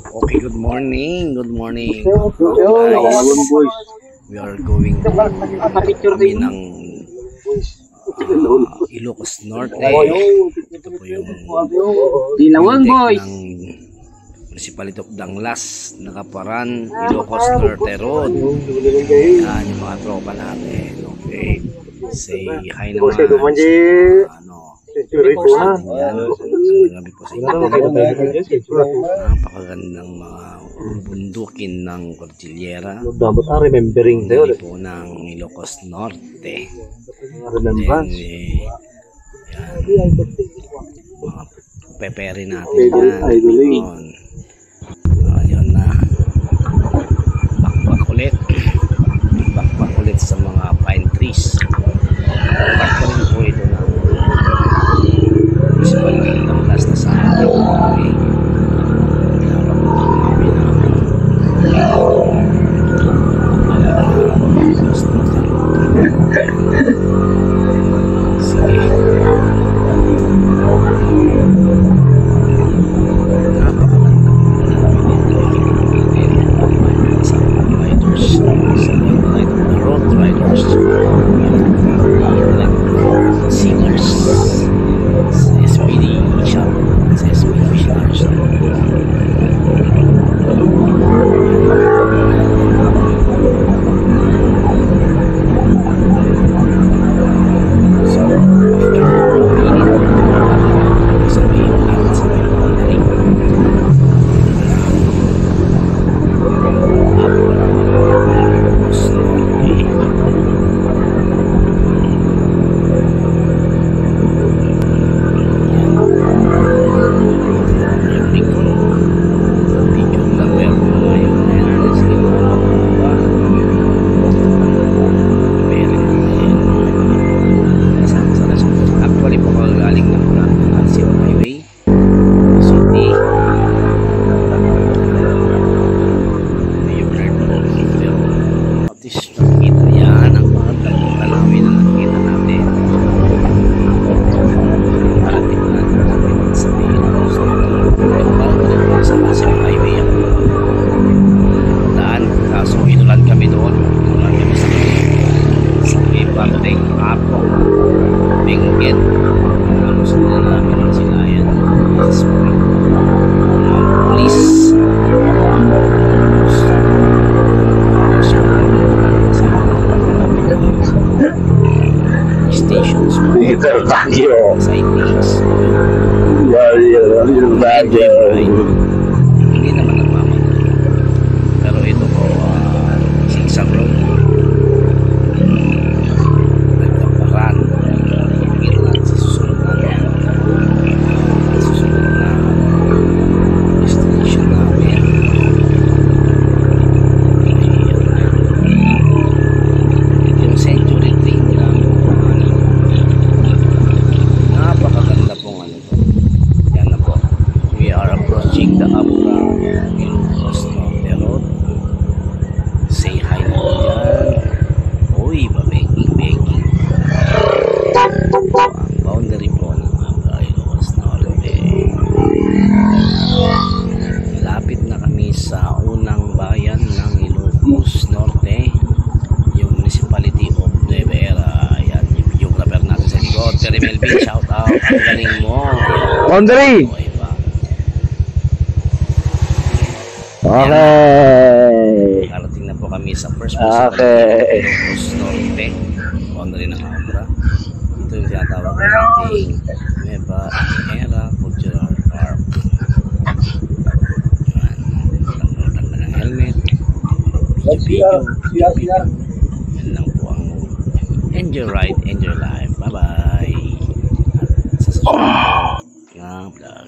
Okay, good morning. Good morning. Guys, we are going to kami ng Ilocos Norte. Ito po yung Dilawang boys ng Municipality of Danglas, Nakaparan, Ilocos Norte Road. Yan yung mga tropa natin. Okay. Say hi naman sa gabi po sa inyo. Napakagandang mga bundukin ng Cordillera. Remembering Hindi po ng Ilocos Norte. Then, yan, mga peperi natin yan. Yun na. Bakbak ulit. Bakbak ulit sa mga pine trees. Bakbak rin po ito na Municipality ng Danglas na sa atin. Okay. Hindi naman nagmamadali. Pero ito po sigsag road. Nagkaparan. Pagkita natin sa susunod natin. Susunod na destination namin. Yung Century Train lang. Napakaganda pong ano to. Yan na po. We are approaching the Abra Ilocos Norte Road. Say hi na po dyan. Uy, ba-begging. Ang boundary po ng Abra Ilocos Norte. Malapit na kami sa unang bayan ng Ilocos Norte, yung Municipality of Nueva Era. Ayan, yung videographer natin sa likod. Terry Melvin, shout out. Ang galing mo. Boundary. Okay. Karating na po kami sa first Municipality of Ilocos Norte. Boundary ng Abra. Ito yung tinatawag nating Nueva Era Cultural Park. Tanggal na ng helmet. Video. Yan lang po ang enjoy ride, enjoy life. Bye bye. Sa susunod na vlog.